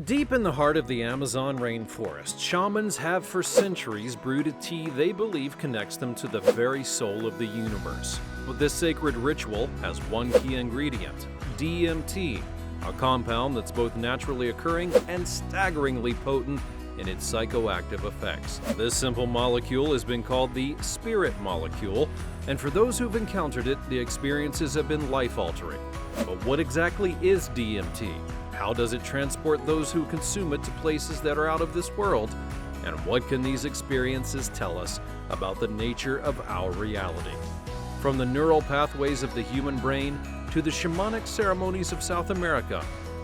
Deep in the heart of the Amazon rainforest, shamans have for centuries brewed a tea they believe connects them to the very soul of the universe. But this sacred ritual has one key ingredient, DMT, a compound that's both naturally occurring and staggeringly potent in its psychoactive effects. This simple molecule has been called the spirit molecule, and for those who've encountered it, the experiences have been life-altering. But what exactly is DMT? How does it transport those who consume it to places that are out of this world? And what can these experiences tell us about the nature of our reality? From the neural pathways of the human brain to the shamanic ceremonies of South America,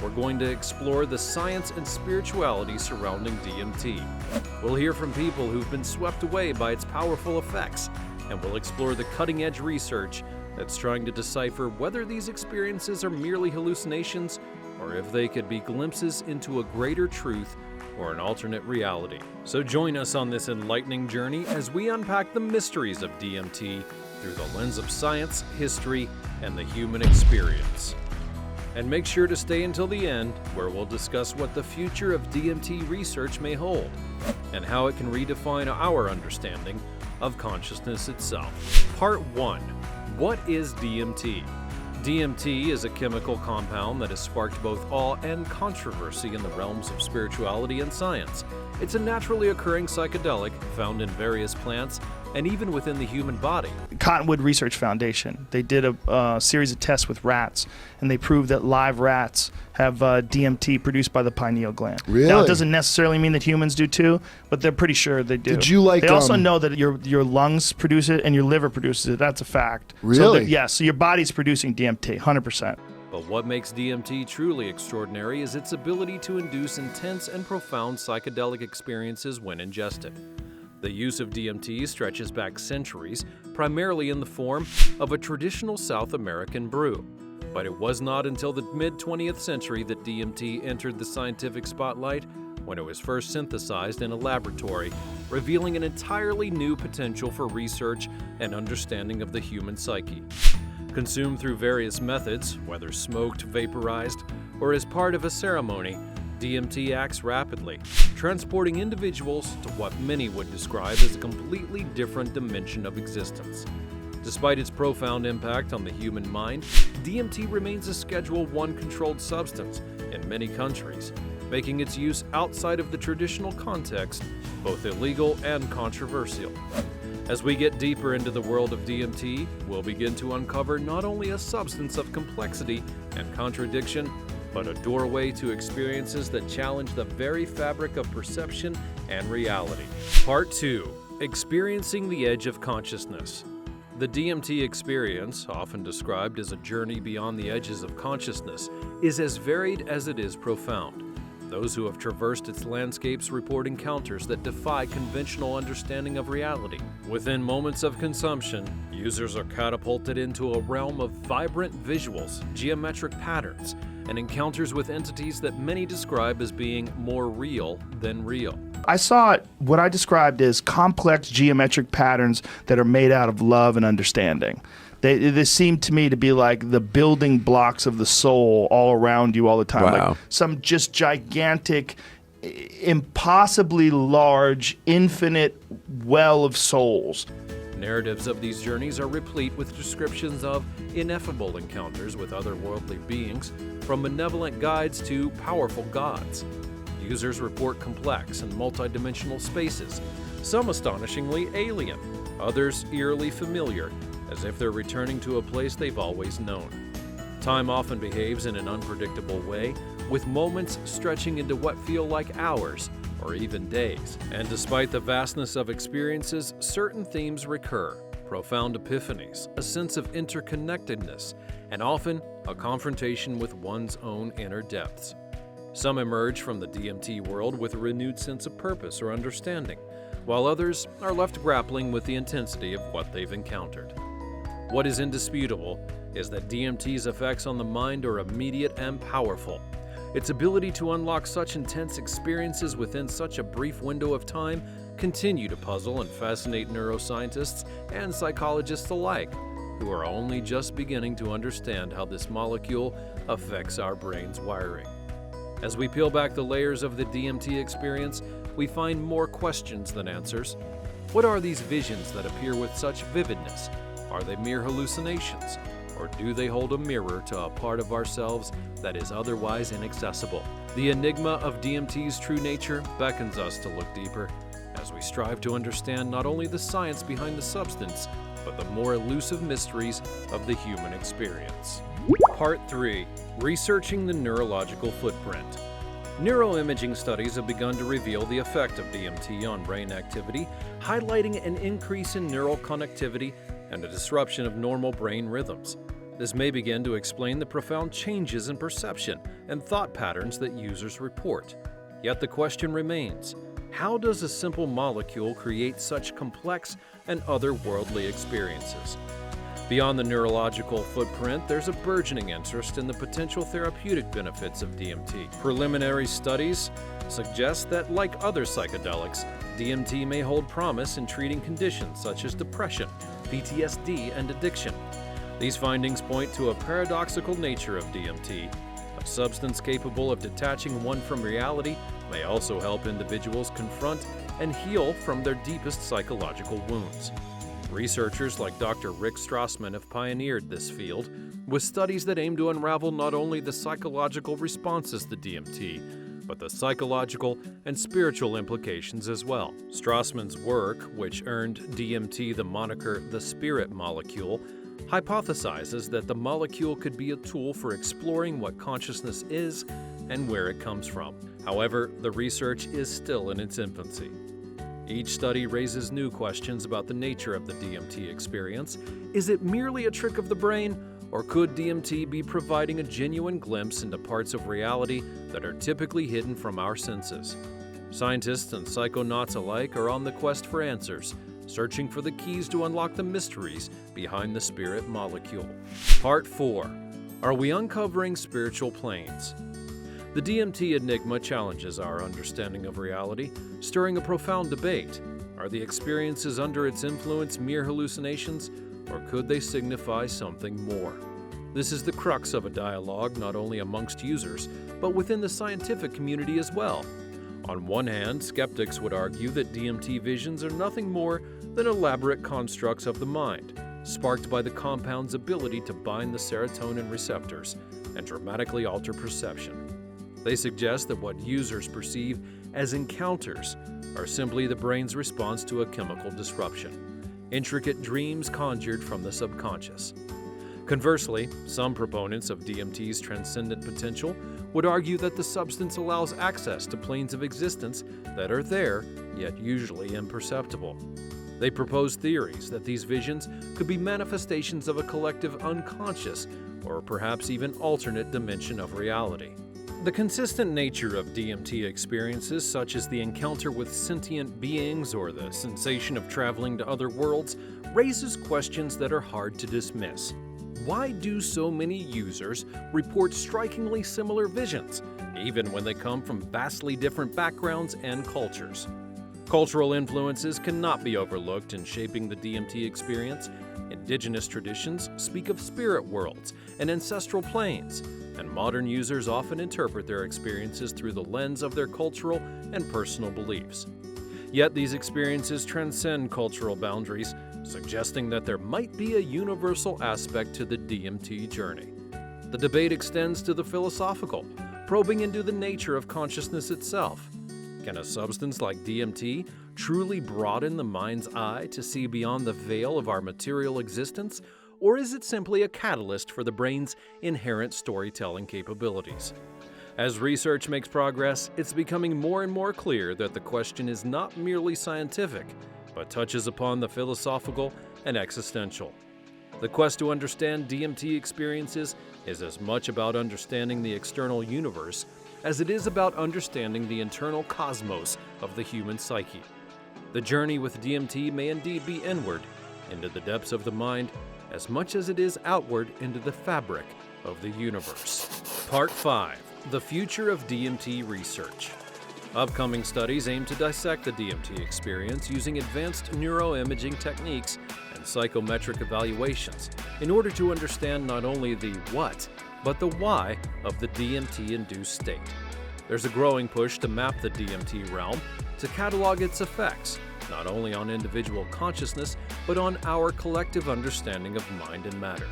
we're going to explore the science and spirituality surrounding DMT. We'll hear from people who've been swept away by its powerful effects, and we'll explore the cutting-edge research that's trying to decipher whether these experiences are merely hallucinations or if they could be glimpses into a greater truth or an alternate reality. So join us on this enlightening journey as we unpack the mysteries of DMT through the lens of science, history, and the human experience. And make sure to stay until the end, where we'll discuss what the future of DMT research may hold and how it can redefine our understanding of consciousness itself. Part 1. What is DMT? DMT is a chemical compound that has sparked both awe and controversy in the realms of spirituality and science. It's a naturally occurring psychedelic found in various plants and even within the human body. Cottonwood Research Foundation, they did a series of tests with rats, and they proved that live rats have DMT produced by the pineal gland. Really? Now, it doesn't necessarily mean that humans do too, but they're pretty sure they do. Did you like? They also know that your lungs produce it and your liver produces it. That's a fact. Really? So your body's producing DMT, 100%. But what makes DMT truly extraordinary is its ability to induce intense and profound psychedelic experiences when ingested. The use of DMT stretches back centuries, primarily in the form of a traditional South American brew. But it was not until the mid-20th century that DMT entered the scientific spotlight, when it was first synthesized in a laboratory, revealing an entirely new potential for research and understanding of the human psyche. Consumed through various methods, whether smoked, vaporized, or as part of a ceremony, DMT acts rapidly, transporting individuals to what many would describe as a completely different dimension of existence. Despite its profound impact on the human mind, DMT remains a Schedule I controlled substance in many countries, making its use outside of the traditional context both illegal and controversial. As we get deeper into the world of DMT, we'll begin to uncover not only a substance of complexity and contradiction, but a doorway to experiences that challenge the very fabric of perception and reality. Part 2. Experiencing the edge of consciousness. The DMT experience, often described as a journey beyond the edges of consciousness, is as varied as it is profound. Those who have traversed its landscapes report encounters that defy conventional understanding of reality. Within moments of consumption, users are catapulted into a realm of vibrant visuals, geometric patterns, and encounters with entities that many describe as being more real than real. I saw what I described as complex geometric patterns that are made out of love and understanding. They seem to me to be like the building blocks of the soul all around you all the time. Wow. Like some just gigantic, impossibly large, infinite well of souls. Narratives of these journeys are replete with descriptions of ineffable encounters with otherworldly beings, from benevolent guides to powerful gods. Users report complex and multidimensional spaces, some astonishingly alien, others eerily familiar, as if they're returning to a place they've always known. Time often behaves in an unpredictable way, with moments stretching into what feel like hours or even days. And despite the vastness of experiences, certain themes recur: profound epiphanies, a sense of interconnectedness, and often a confrontation with one's own inner depths. Some emerge from the DMT world with a renewed sense of purpose or understanding, while others are left grappling with the intensity of what they've encountered. What is indisputable is that DMT's effects on the mind are immediate and powerful. Its ability to unlock such intense experiences within such a brief window of time continue to puzzle and fascinate neuroscientists and psychologists alike, who are only just beginning to understand how this molecule affects our brain's wiring. As we peel back the layers of the DMT experience, we find more questions than answers. What are these visions that appear with such vividness? Are they mere hallucinations? Or do they hold a mirror to a part of ourselves that is otherwise inaccessible? The enigma of DMT's true nature beckons us to look deeper as we strive to understand not only the science behind the substance, but the more elusive mysteries of the human experience. Part 3. Researching the neurological footprint. Neuroimaging studies have begun to reveal the effect of DMT on brain activity, highlighting an increase in neural connectivity and a disruption of normal brain rhythms. This may begin to explain the profound changes in perception and thought patterns that users report. Yet the question remains, how does a simple molecule create such complex and otherworldly experiences? Beyond the neurological footprint, there's a burgeoning interest in the potential therapeutic benefits of DMT. Preliminary studies suggest that, like other psychedelics, DMT may hold promise in treating conditions such as depression, PTSD, and addiction. These findings point to a paradoxical nature of DMT. A substance capable of detaching one from reality may also help individuals confront and heal from their deepest psychological wounds. Researchers like Dr. Rick Strassman have pioneered this field with studies that aim to unravel not only the psychological responses to DMT, but the psychological and spiritual implications as well. Strassman's work, which earned DMT the moniker the spirit molecule, hypothesizes that the molecule could be a tool for exploring what consciousness is and where it comes from. However, the research is still in its infancy. Each study raises new questions about the nature of the DMT experience. Is it merely a trick of the brain, or could DMT be providing a genuine glimpse into parts of reality that are typically hidden from our senses? Scientists and psychonauts alike are on the quest for answers, searching for the keys to unlock the mysteries behind the spirit molecule. Part 4. Are we uncovering spiritual planes? The DMT Enigma challenges our understanding of reality, stirring a profound debate. Are the experiences under its influence mere hallucinations, or could they signify something more? This is the crux of a dialogue not only amongst users, but within the scientific community as well. On one hand, skeptics would argue that DMT visions are nothing more than elaborate constructs of the mind, sparked by the compound's ability to bind the serotonin receptors and dramatically alter perception. They suggest that what users perceive as encounters are simply the brain's response to a chemical disruption, intricate dreams conjured from the subconscious. Conversely, some proponents of DMT's transcendent potential would argue that the substance allows access to planes of existence that are there, yet usually imperceptible. They propose theories that these visions could be manifestations of a collective unconscious or perhaps even alternate dimension of reality. The consistent nature of DMT experiences, such as the encounter with sentient beings or the sensation of traveling to other worlds, raises questions that are hard to dismiss. Why do so many users report strikingly similar visions, even when they come from vastly different backgrounds and cultures? Cultural influences cannot be overlooked in shaping the DMT experience. Indigenous traditions speak of spirit worlds and ancestral planes, and modern users often interpret their experiences through the lens of their cultural and personal beliefs. Yet these experiences transcend cultural boundaries, suggesting that there might be a universal aspect to the DMT journey. The debate extends to the philosophical, probing into the nature of consciousness itself. Can a substance like DMT truly broaden the mind's eye to see beyond the veil of our material existence, or is it simply a catalyst for the brain's inherent storytelling capabilities? As research makes progress, it's becoming more and more clear that the question is not merely scientific, but touches upon the philosophical and existential. The quest to understand DMT experiences is as much about understanding the external universe as it is about understanding the internal cosmos of the human psyche. The journey with DMT may indeed be inward, into the depths of the mind, as much as it is outward into the fabric of the universe. Part 5. The Future of DMT Research. Upcoming studies aim to dissect the DMT experience using advanced neuroimaging techniques and psychometric evaluations in order to understand not only the what, but the why of the DMT-induced state. There's a growing push to map the DMT realm, to catalog its effects, not only on individual consciousness, but on our collective understanding of mind and matter.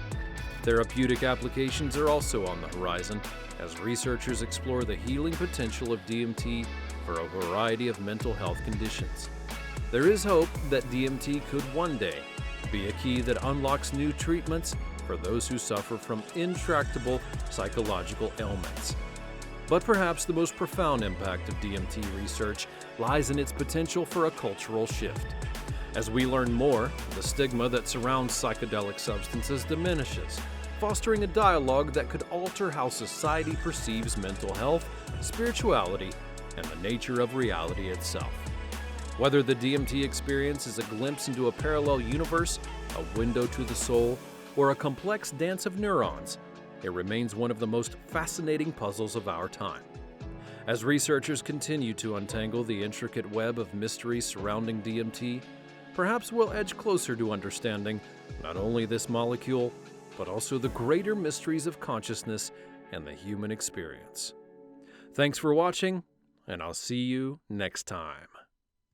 Therapeutic applications are also on the horizon as researchers explore the healing potential of DMT for a variety of mental health conditions. There is hope that DMT could one day be a key that unlocks new treatments for those who suffer from intractable psychological ailments. But perhaps the most profound impact of DMT research lies in its potential for a cultural shift. As we learn more, the stigma that surrounds psychedelic substances diminishes, fostering a dialogue that could alter how society perceives mental health, spirituality, and the nature of reality itself. Whether the DMT experience is a glimpse into a parallel universe, a window to the soul, or a complex dance of neurons, it remains one of the most fascinating puzzles of our time. As researchers continue to untangle the intricate web of mysteries surrounding DMT, perhaps we'll edge closer to understanding not only this molecule, but also the greater mysteries of consciousness and the human experience. Thanks for watching, and I'll see you next time.